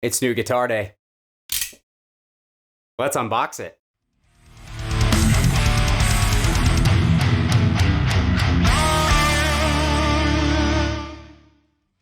It's new guitar day. Let's unbox it.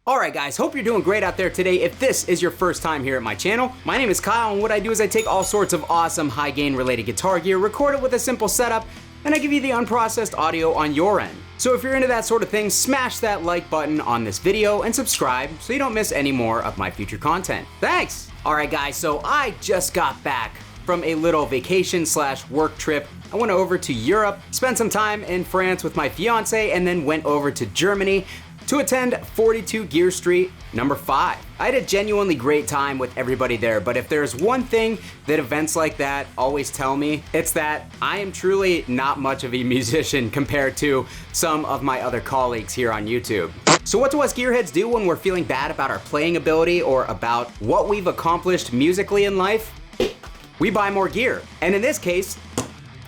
Alright guys, hope you're doing great out there today. If this is your first time here at my channel, my name is Kyle, and what I do is I take all sorts of awesome high gain related guitar gear, record it with a simple setup, and I give you the unprocessed audio on your end. So if you're into that sort of thing, smash that like button on this video and subscribe so you don't miss any more of my future content. Thanks! Alright guys, so I just got back from a little vacation / work trip. I went over to Europe, spent some time in France with my fiance, and then went over to Germany to attend 42 Gear Street number 5. I had a genuinely great time with everybody there, but if there's one thing that events like that always tell me, it's that I am truly not much of a musician compared to some of my other colleagues here on YouTube. So what do us gearheads do when we're feeling bad about our playing ability or about what we've accomplished musically in life? We buy more gear. And in this case,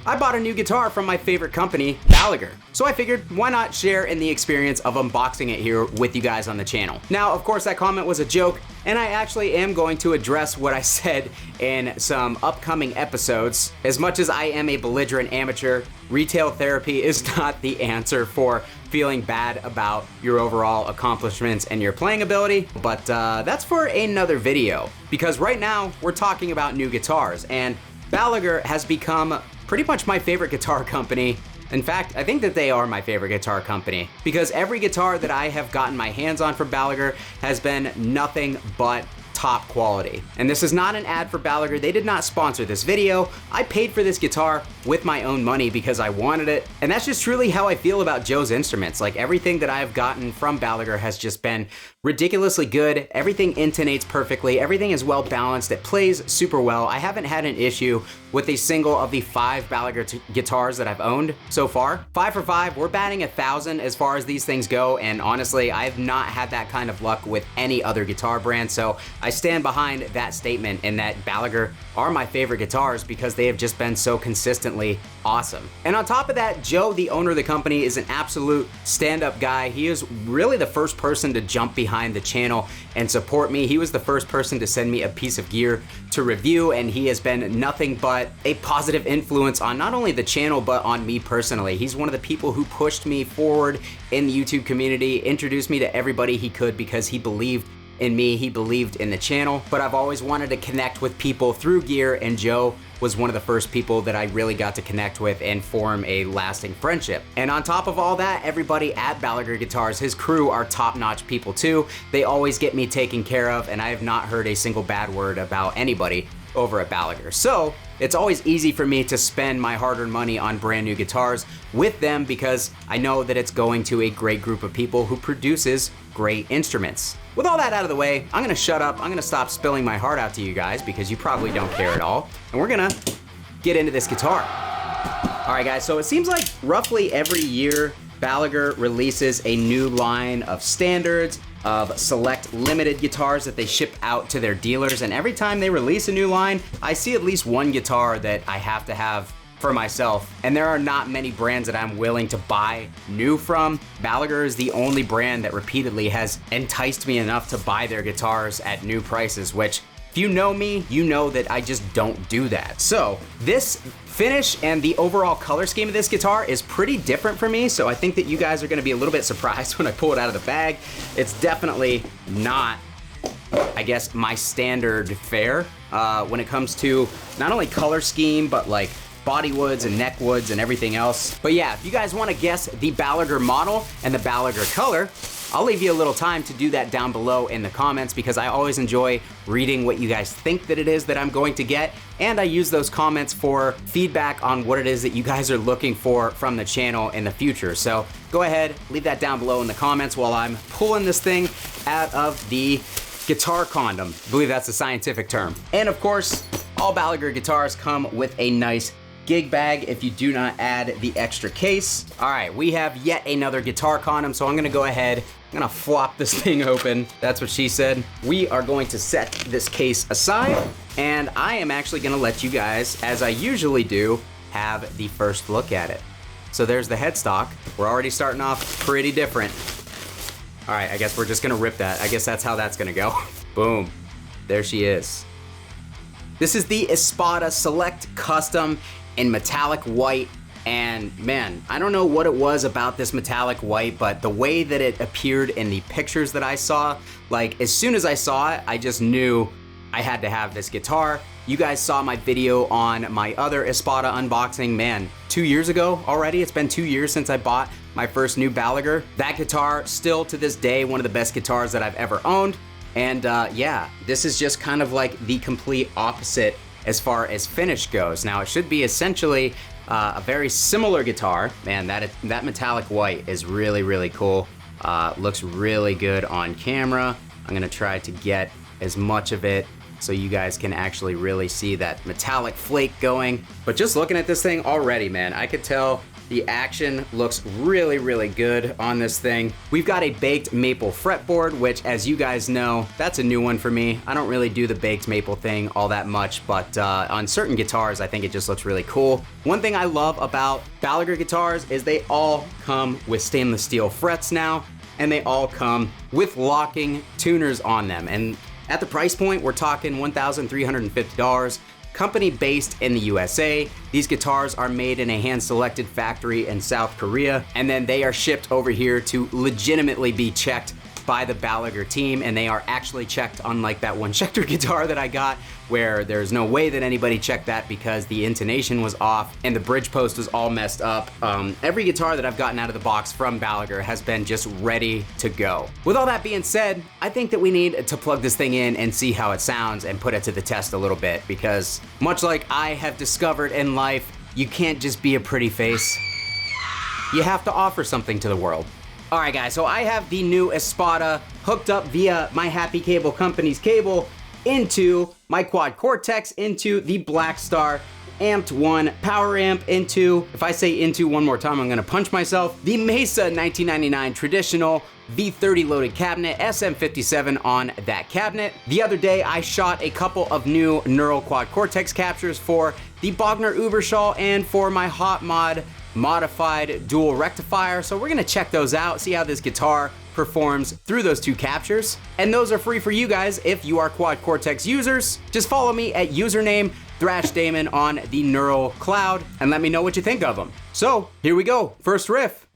I bought a new guitar from my favorite company, Balaguer. So I figured, why not share in the experience of unboxing it here with you guys on the channel. Now, of course, that comment was a joke, and I actually am going to address what I said in some upcoming episodes. As much as I am a belligerent amateur, retail therapy is not the answer for feeling bad about your overall accomplishments and your playing ability, but that's for another video. Because right now, we're talking about new guitars, and Balaguer has become pretty much my favorite guitar company. In fact, I think that they are my favorite guitar company because every guitar that I have gotten my hands on from Balaguer has been nothing but top quality. And this is not an ad for Balaguer. They did not sponsor this video. I paid for this guitar with my own money because I wanted it. And that's just truly how I feel about Joe's instruments. Like, everything that I've gotten from Balaguer has just been ridiculously good. Everything intonates perfectly. Everything is well balanced. It plays super well. I haven't had an issue with a single of the 5 Balaguer guitars that I've owned so far. 5 for 5, we're batting 1,000 as far as these things go, and honestly, I have not had that kind of luck with any other guitar brand, so I stand behind that statement in that Balaguer are my favorite guitars because they have just been so consistently awesome. And on top of that, Joe, the owner of the company, is an absolute stand-up guy. He is really the first person to jump behind the channel and support me. He was the first person to send me a piece of gear to review, and he has been nothing but a positive influence on not only the channel, but on me personally. He's one of the people who pushed me forward in the YouTube community, introduced me to everybody he could because he believed in me, he believed in the channel. But I've always wanted to connect with people through gear, and Joe was one of the first people that I really got to connect with and form a lasting friendship. And on top of all that, everybody at Balaguer Guitars, his crew, are top-notch people too. They always get me taken care of, and I have not heard a single bad word about anybody over at Balaguer. So it's always easy for me to spend my hard-earned money on brand new guitars with them because I know that it's going to a great group of people who produces great instruments. With all that out of the way, I'm gonna shut up. I'm gonna stop spilling my heart out to you guys because you probably don't care at all. And we're gonna get into this guitar. All right guys, so it seems like roughly every year Balaguer releases a new line of standards, of select limited guitars that they ship out to their dealers, and every time they release a new line, I see at least one guitar that I have to have for myself, and there are not many brands that I'm willing to buy new from. Balaguer is the only brand that repeatedly has enticed me enough to buy their guitars at new prices, which, if you know me, you know that I just don't do that. So this finish and the overall color scheme of this guitar is pretty different for me, so I think that you guys are gonna be a little bit surprised when I pull it out of the bag. It's definitely not, I guess, my standard fare when it comes to not only color scheme, but like body woods and neck woods and everything else. But yeah, if you guys wanna guess the Balaguer model and the Balaguer color, I'll leave you a little time to do that down below in the comments because I always enjoy reading what you guys think that it is that I'm going to get, and I use those comments for feedback on what it is that you guys are looking for from the channel in the future. So go ahead, leave that down below in the comments while I'm pulling this thing out of the guitar condom. I believe that's a scientific term. And of course, all Balaguer guitars come with a nice gig bag if you do not add the extra case. All right, we have yet another guitar condom, so I'm gonna go ahead, I'm gonna flop this thing open. That's what she said. We are going to set this case aside, and I am actually gonna let you guys, as I usually do, have the first look at it. So there's the headstock. We're already starting off pretty different. All right, I guess we're just gonna rip that. I guess that's how that's gonna go. Boom. There she is. This is the Espada Select Custom in metallic white. And man, I don't know what it was about this metallic white, but the way that it appeared in the pictures that I saw, like as soon as I saw it, I just knew I had to have this guitar. You guys saw my video on my other Espada unboxing, man, 2 years ago already. It's been 2 years since I bought my first new Balaguer. That guitar, still to this day, one of the best guitars that I've ever owned. And yeah, this is just kind of like the complete opposite as far as finish goes. Now it should be essentially a very similar guitar. Man, that metallic white is really, really cool. Looks really good on camera. I'm gonna try to get as much of it so you guys can actually really see that metallic flake going. But just looking at this thing already, man, I could tell the action looks really, really good on this thing. We've got a baked maple fretboard, which, as you guys know, that's a new one for me. I don't really do the baked maple thing all that much, but on certain guitars, I think it just looks really cool. One thing I love about Balaguer guitars is they all come with stainless steel frets now, and they all come with locking tuners on them. And at the price point, we're talking $1,350. Company based in the USA. These guitars are made in a hand-selected factory in South Korea, and then they are shipped over here to legitimately be checked by the Balaguer team, and they are actually checked, unlike that one Schecter guitar that I got, where there's no way that anybody checked that because the intonation was off and the bridge post was all messed up. Every guitar that I've gotten out of the box from Balaguer has been just ready to go. With all that being said, I think that we need to plug this thing in and see how it sounds and put it to the test a little bit, because much like I have discovered in life, you can't just be a pretty face. You have to offer something to the world. All right, guys, so I have the new Espada hooked up via my Happy Cable Company's cable into my Quad Cortex, into the Black Star Amped 1 power amp, into, if I say into one more time, I'm gonna punch myself, the Mesa 1999 traditional V30 loaded cabinet, SM57 on that cabinet. The other day, I shot a couple of new Neural Quad Cortex captures for the Bogner Uberschall and for my Hot Mod modified dual rectifier. So we're gonna check those out, see how this guitar performs through those two captures. And those are free for you guys if you are Quad Cortex users. Just follow me at username ThrashDamon on the Neural Cloud and let me know what you think of them. So here we go, first riff.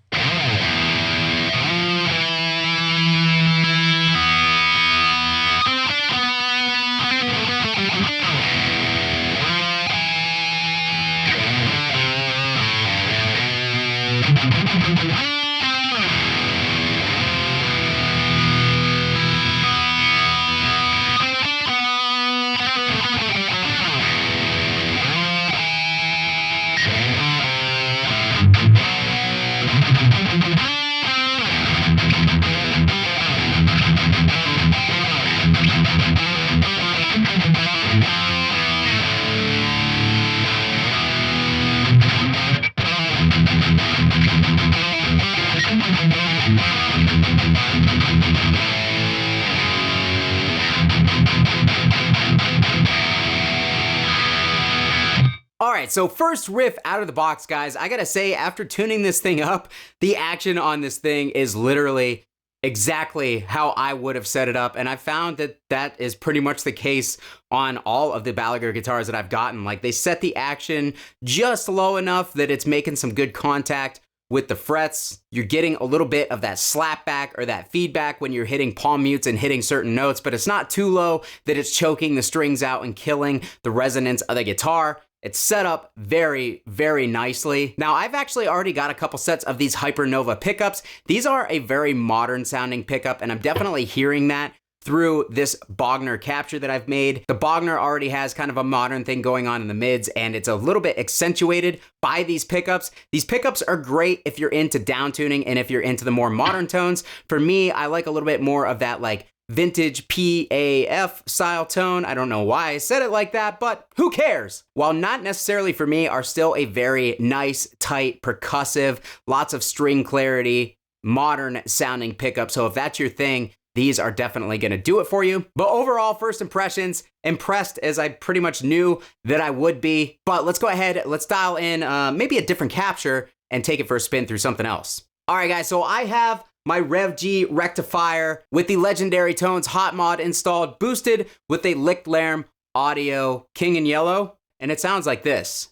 All right, so first riff out of the box, guys. I gotta say, after tuning this thing up, the action on this thing is literally exactly how I would have set it up, and I found that that is pretty much the case on all of the Balaguer guitars that I've gotten. Like, they set the action just low enough that it's making some good contact with the frets. You're getting a little bit of that slap back or that feedback when you're hitting palm mutes and hitting certain notes, but it's not too low that it's choking the strings out and killing the resonance of the guitar. It's set up very, very nicely. Now, I've actually already got a couple sets of these Hypernova pickups. These are a very modern sounding pickup, and I'm definitely hearing that through this Bogner capture that I've made. The Bogner already has kind of a modern thing going on in the mids, and it's a little bit accentuated by these pickups. These pickups are great if you're into down tuning and if you're into the more modern tones. For me, I like a little bit more of that like vintage PAF style tone. I don't know why I said it like that, but who cares? While not necessarily for me, are still a very nice, tight, percussive, lots of string clarity, modern sounding pickup. So if that's your thing, these are definitely gonna do it for you. But overall, first impressions, impressed as I pretty much knew that I would be. But let's go ahead, let's dial in maybe a different capture and take it for a spin through something else. All right, guys, so I have my Rev G rectifier with the legendary tones Hot Mod installed, boosted with a Licked Lamb Audio King in Yellow, and it sounds like this.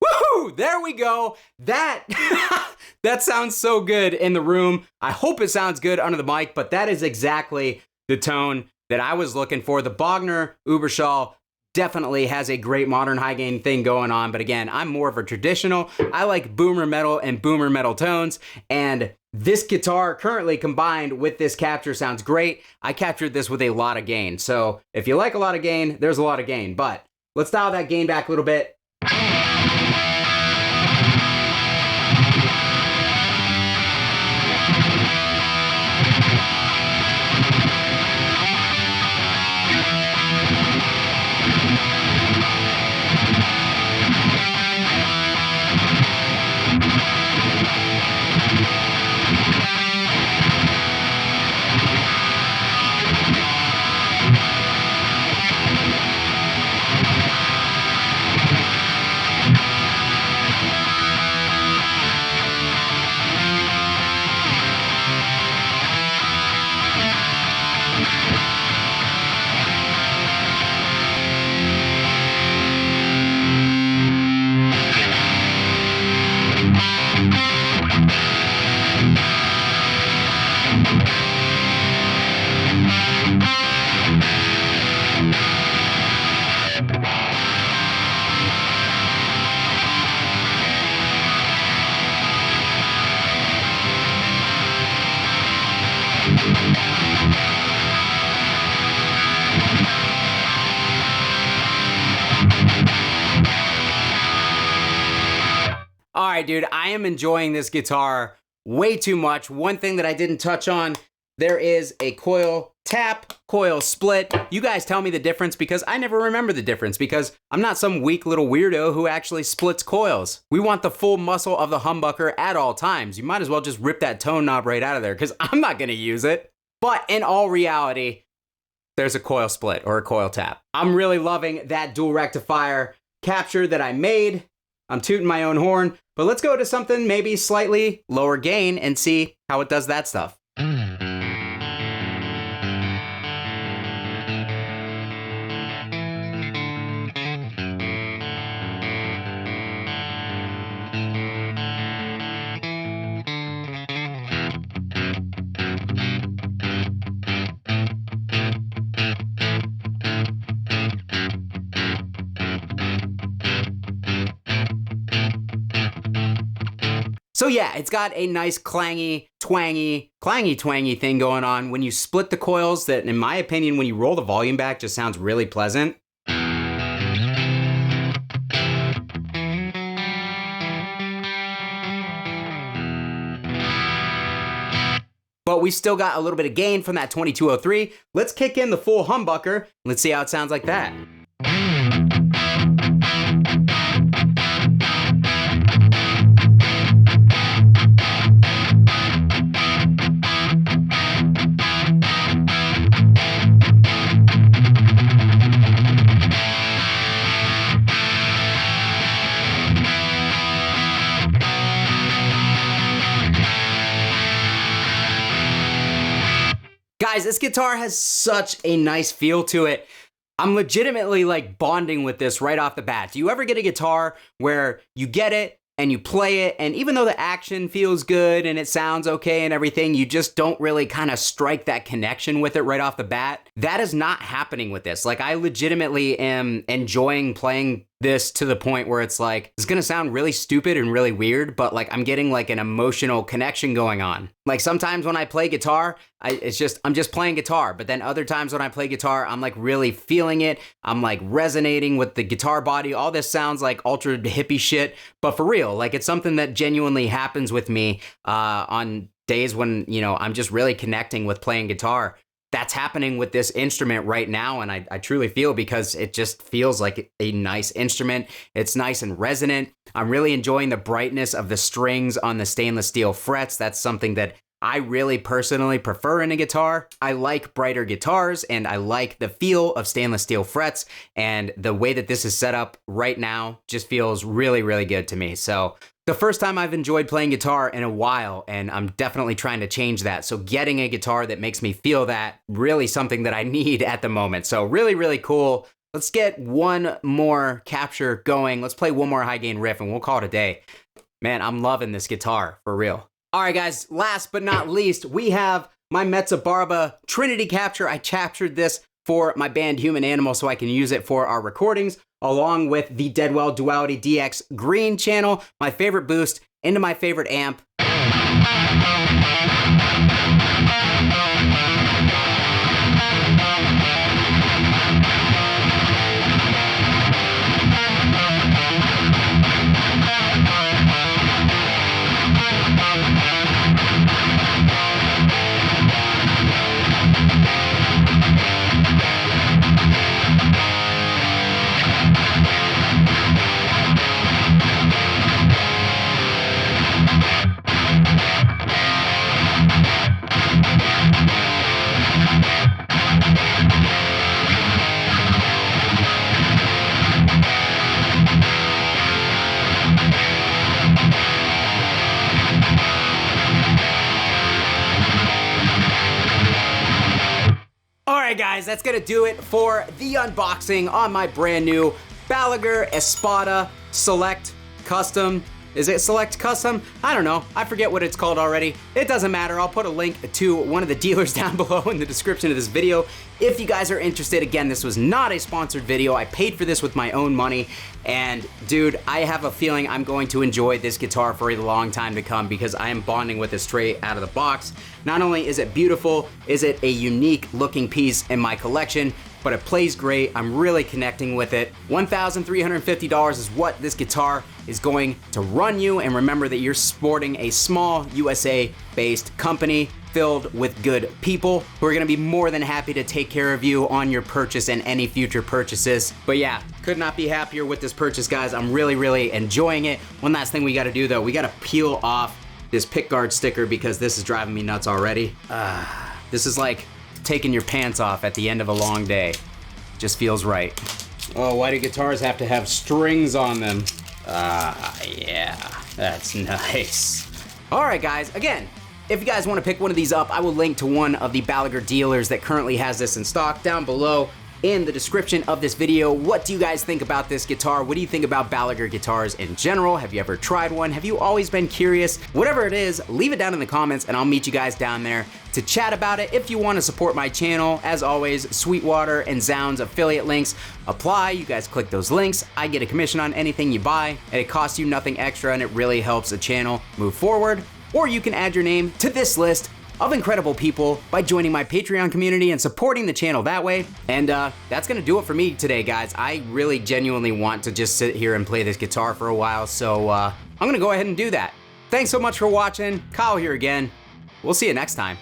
Woohoo! There we go. That that sounds so good in the room. I hope it sounds good under the mic, but that is exactly the tone that I was looking for. The Balaguer Uberschall definitely has a great modern high gain thing going on, but again, I'm more of a traditional. I like boomer metal and boomer metal tones, and this guitar currently combined with this capture sounds great. I captured this with a lot of gain, so if you like a lot of gain, there's a lot of gain, but let's dial that gain back a little bit. All right, dude, I am enjoying this guitar way too much. One thing that I didn't touch on, there is a coil tap, coil split. You guys tell me the difference, because I never remember the difference, because I'm not some weak little weirdo who actually splits coils. We want the full muscle of the humbucker at all times. You might as well just rip that tone knob right out of there, because I'm not gonna use it. But in all reality, there's a coil split or a coil tap. I'm really loving that dual rectifier capture that I made. I'm tooting my own horn, but let's go to something maybe slightly lower gain and see how it does that stuff. So yeah, it's got a nice clangy, twangy thing going on when you split the coils that, in my opinion, when you roll the volume back, just sounds really pleasant. But we still got a little bit of gain from that 2203. Let's kick in the full humbucker. Let's see how it sounds like that. Guys, this guitar has such a nice feel to it. I'm legitimately like bonding with this right off the bat. Do you ever get a guitar where you get it and you play it, and even though the action feels good and it sounds okay and everything, you just don't really kind of strike that connection with it right off the bat? That is not happening with this. Like, I legitimately am enjoying playing this to the point where it's like, it's gonna sound really stupid and really weird, but like I'm getting like an emotional connection going on. Like sometimes when I play guitar, I'm just playing guitar, but then other times when I play guitar, I'm like really feeling it. I'm like resonating with the guitar body. All this sounds like ultra hippie shit, but for real, like it's something that genuinely happens with me on days when, you know, I'm just really connecting with playing guitar. That's happening with this instrument right now, and I truly feel, because it just feels like a nice instrument. It's nice and resonant. I'm really enjoying the brightness of the strings on the stainless steel frets. That's something that I really personally prefer in a guitar. I like brighter guitars, and I like the feel of stainless steel frets, and the way that this is set up right now just feels really, really good to me. So the first time I've enjoyed playing guitar in a while, and I'm definitely trying to change that. So getting a guitar that makes me feel that, really something that I need at the moment. So really, really cool. Let's get one more capture going. Let's play one more high gain riff and we'll call it a day. Man, I'm loving this guitar, for real. All right, guys, last but not least, we have my Mezza Barba Trinity capture. I captured this for my band Human Animal so I can use it for our recordings, along with the Deadwell Duality DX Green channel, my favorite boost, into my favorite amp. Alright guys, that's gonna do it for the unboxing on my brand new Balaguer Espada Select Custom. Is it Select Custom? I don't know. I forget what it's called already. It doesn't matter. I'll put a link to one of the dealers down below in the description of this video if you guys are interested. Again, this was not a sponsored video. I paid for this with my own money. And dude, I have a feeling I'm going to enjoy this guitar for a long time to come, because I am bonding with it straight out of the box. Not only is it beautiful, is it a unique looking piece in my collection, but it plays great. I'm really connecting with it. $1,350 is what this guitar is going to run you. And remember that you're sporting a small USA-based company filled with good people who are gonna be more than happy to take care of you on your purchase and any future purchases. But yeah, could not be happier with this purchase, guys. I'm really, really enjoying it. One last thing we gotta do though, we gotta peel off this pickguard sticker because this is driving me nuts already. This is like taking your pants off at the end of a long day. Just feels right. Oh, why do guitars have to have strings on them? Yeah, that's nice. All right, guys, again, if you guys want to pick one of these up, I will link to one of the Balaguer dealers that currently has this in stock down below in the description of this video. What do you guys think about this guitar? What do you think about Balaguer guitars in general? Have you ever tried one? Have you always been curious? Whatever it is, leave it down in the comments and I'll meet you guys down there to chat about it. If you want to support my channel, as always, Sweetwater and Zounds affiliate links apply. You guys click those links. I get a commission on anything you buy, and it costs you nothing extra, and it really helps the channel move forward. Or you can add your name to this list of incredible people by joining my Patreon community and supporting the channel that way. And that's gonna do it for me today, guys. I really genuinely want to just sit here and play this guitar for a while, so I'm gonna go ahead and do that. Thanks so much for watching. Kyle here again. We'll see you next time.